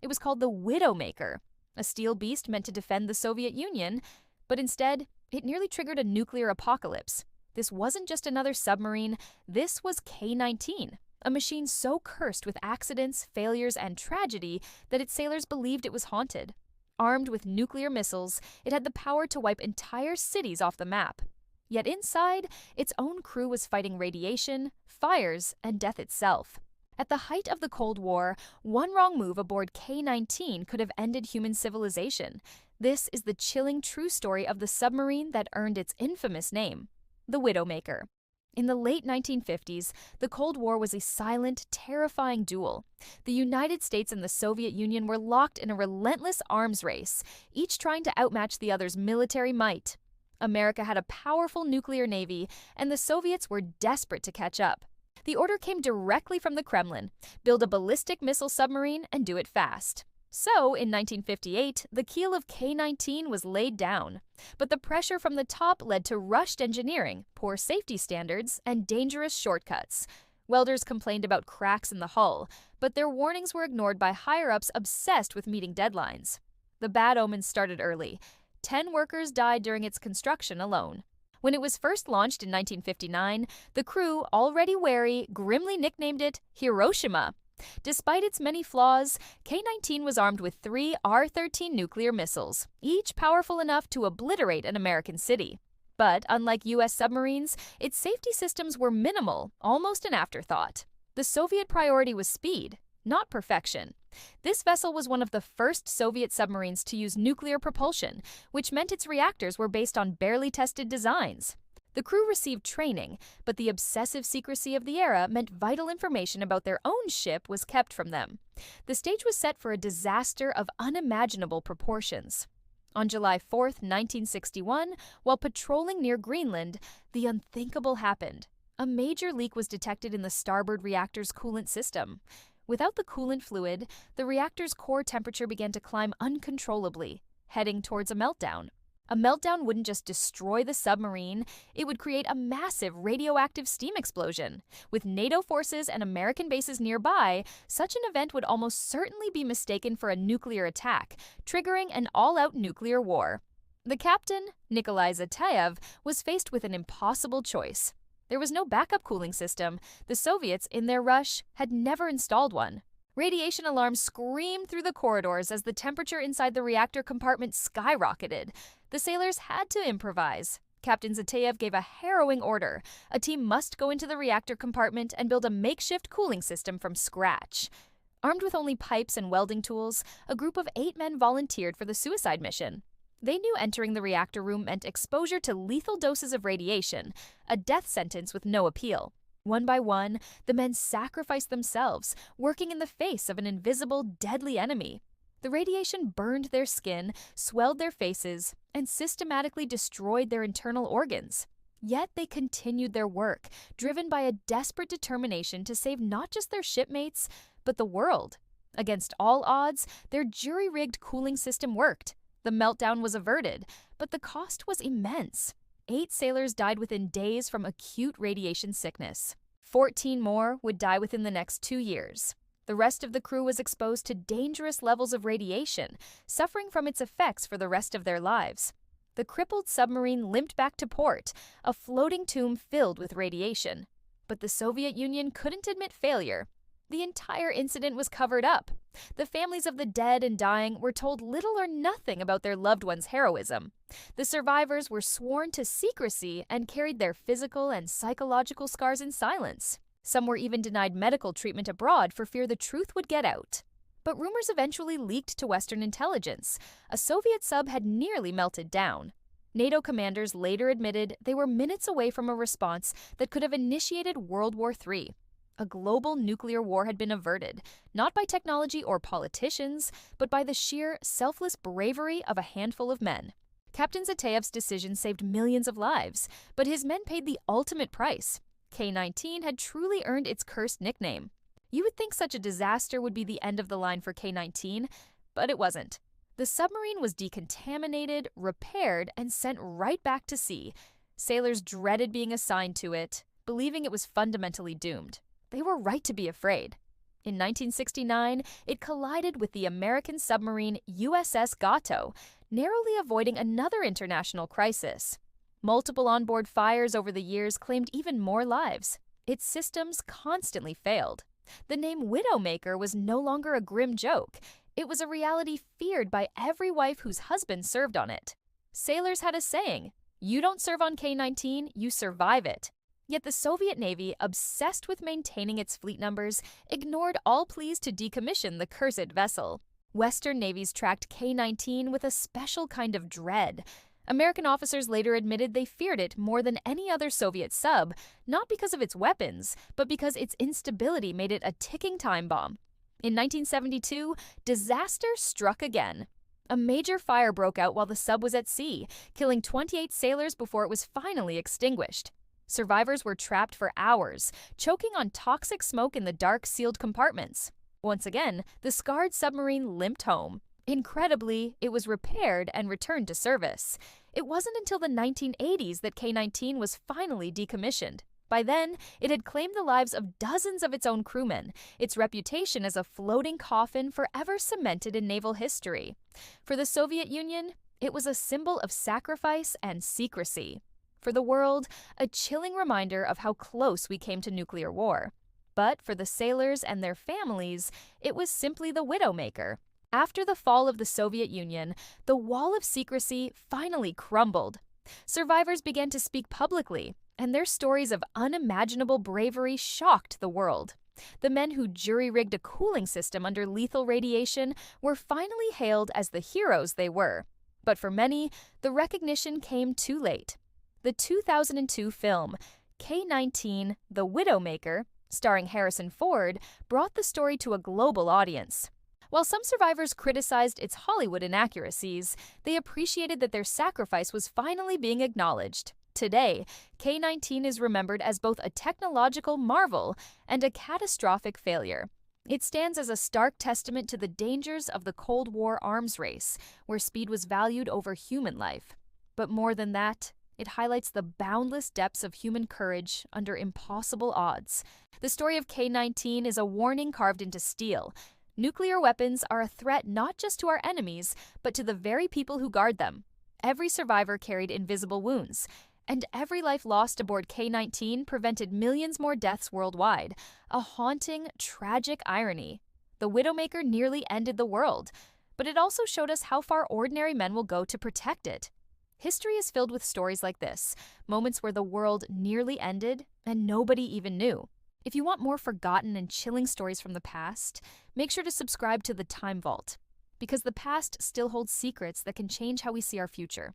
It was called the Widowmaker, a steel beast meant to defend the Soviet Union, but instead, it nearly triggered a nuclear apocalypse. This wasn't just another submarine, this was K-19, a machine so cursed with accidents, failures, and tragedy that its sailors believed it was haunted. Armed with nuclear missiles, it had the power to wipe entire cities off the map. Yet inside, its own crew was fighting radiation, fires, and death itself. At the height of the Cold War, one wrong move aboard K-19 could have ended human civilization. This is the chilling true story of the submarine that earned its infamous name, the Widowmaker. In the late 1950s, the Cold War was a silent, terrifying duel. The United States and the Soviet Union were locked in a relentless arms race, each trying to outmatch the other's military might. America had a powerful nuclear navy, and the Soviets were desperate to catch up. The order came directly from the Kremlin: build a ballistic missile submarine and do it fast. So, in 1958, the keel of K-19 was laid down. But the pressure from the top led to rushed engineering, poor safety standards, and dangerous shortcuts. Welders complained about cracks in the hull, but their warnings were ignored by higher-ups obsessed with meeting deadlines. The bad omens started early. 10 workers died during its construction alone. When it was first launched in 1959, the crew, already wary, grimly nicknamed it Hiroshima. Despite its many flaws, K-19 was armed with 3 R-13 nuclear missiles, each powerful enough to obliterate an American city. But unlike U.S. submarines, its safety systems were minimal, almost an afterthought. The Soviet priority was speed, not perfection. This vessel was one of the first Soviet submarines to use nuclear propulsion, which meant its reactors were based on barely tested designs. The crew received training, but the obsessive secrecy of the era meant vital information about their own ship was kept from them. The stage was set for a disaster of unimaginable proportions. On July 4, 1961, while patrolling near Greenland, the unthinkable happened. A major leak was detected in the starboard reactor's coolant system. Without the coolant fluid, the reactor's core temperature began to climb uncontrollably, heading towards a meltdown. A meltdown wouldn't just destroy the submarine, it would create a massive radioactive steam explosion. With NATO forces and American bases nearby, such an event would almost certainly be mistaken for a nuclear attack, triggering an all-out nuclear war. The captain, Nikolai Zateyev, was faced with an impossible choice. There was no backup cooling system. The Soviets, in their rush, had never installed one. Radiation alarms screamed through the corridors as the temperature inside the reactor compartment skyrocketed. The sailors had to improvise. Captain Zateyev gave a harrowing order. A team must go into the reactor compartment and build a makeshift cooling system from scratch. Armed with only pipes and welding tools, a group of 8 men volunteered for the suicide mission. They knew entering the reactor room meant exposure to lethal doses of radiation, a death sentence with no appeal. One by one, the men sacrificed themselves, working in the face of an invisible, deadly enemy. The radiation burned their skin, swelled their faces, and systematically destroyed their internal organs. Yet they continued their work, driven by a desperate determination to save not just their shipmates, but the world. Against all odds, their jury-rigged cooling system worked. The meltdown was averted, but the cost was immense. 8 sailors died within days from acute radiation sickness. 14 more would die within the next 2 years. The rest of the crew was exposed to dangerous levels of radiation, suffering from its effects for the rest of their lives. The crippled submarine limped back to port, a floating tomb filled with radiation. But the Soviet Union couldn't admit failure. The entire incident was covered up. The families of the dead and dying were told little or nothing about their loved ones' heroism. The survivors were sworn to secrecy and carried their physical and psychological scars in silence. Some were even denied medical treatment abroad for fear the truth would get out. But rumors eventually leaked to Western intelligence. A Soviet sub had nearly melted down. NATO commanders later admitted they were minutes away from a response that could have initiated World War III. A global nuclear war had been averted, not by technology or politicians, but by the sheer, selfless bravery of a handful of men. Captain Zateyev's decision saved millions of lives, but his men paid the ultimate price. K-19 had truly earned its cursed nickname. You would think such a disaster would be the end of the line for K-19, but it wasn't. The submarine was decontaminated, repaired, and sent right back to sea. Sailors dreaded being assigned to it, believing it was fundamentally doomed. They were right to be afraid. In 1969, it collided with the American submarine USS Gato, narrowly avoiding another international crisis. Multiple onboard fires over the years claimed even more lives. Its systems constantly failed. The name Widowmaker was no longer a grim joke. It was a reality feared by every wife whose husband served on it. Sailors had a saying, "You don't serve on K-19, you survive it." Yet the Soviet Navy, obsessed with maintaining its fleet numbers, ignored all pleas to decommission the cursed vessel. Western navies tracked K-19 with a special kind of dread. American officers later admitted they feared it more than any other Soviet sub, not because of its weapons, but because its instability made it a ticking time bomb. In 1972, disaster struck again. A major fire broke out while the sub was at sea, killing 28 sailors before it was finally extinguished. Survivors were trapped for hours, choking on toxic smoke in the dark, sealed compartments. Once again, the scarred submarine limped home. Incredibly, it was repaired and returned to service. It wasn't until the 1980s that K-19 was finally decommissioned. By then, it had claimed the lives of dozens of its own crewmen, its reputation as a floating coffin forever cemented in naval history. For the Soviet Union, it was a symbol of sacrifice and secrecy. For the world, a chilling reminder of how close we came to nuclear war. But for the sailors and their families, it was simply the Widowmaker. After the fall of the Soviet Union, the wall of secrecy finally crumbled. Survivors began to speak publicly, and their stories of unimaginable bravery shocked the world. The men who jury-rigged a cooling system under lethal radiation were finally hailed as the heroes they were. But for many, the recognition came too late. The 2002 film, K-19, The Widowmaker, starring Harrison Ford, brought the story to a global audience. While some survivors criticized its Hollywood inaccuracies, they appreciated that their sacrifice was finally being acknowledged. Today, K-19 is remembered as both a technological marvel and a catastrophic failure. It stands as a stark testament to the dangers of the Cold War arms race, where speed was valued over human life. But more than that, it highlights the boundless depths of human courage under impossible odds. The story of K-19 is a warning carved into steel. Nuclear weapons are a threat not just to our enemies, but to the very people who guard them. Every survivor carried invisible wounds, and every life lost aboard K-19 prevented millions more deaths worldwide. A haunting, tragic irony. The Widowmaker nearly ended the world, but it also showed us how far ordinary men will go to protect it. History is filled with stories like this, moments where the world nearly ended and nobody even knew. If you want more forgotten and chilling stories from the past, make sure to subscribe to the Time Vault, because the past still holds secrets that can change how we see our future.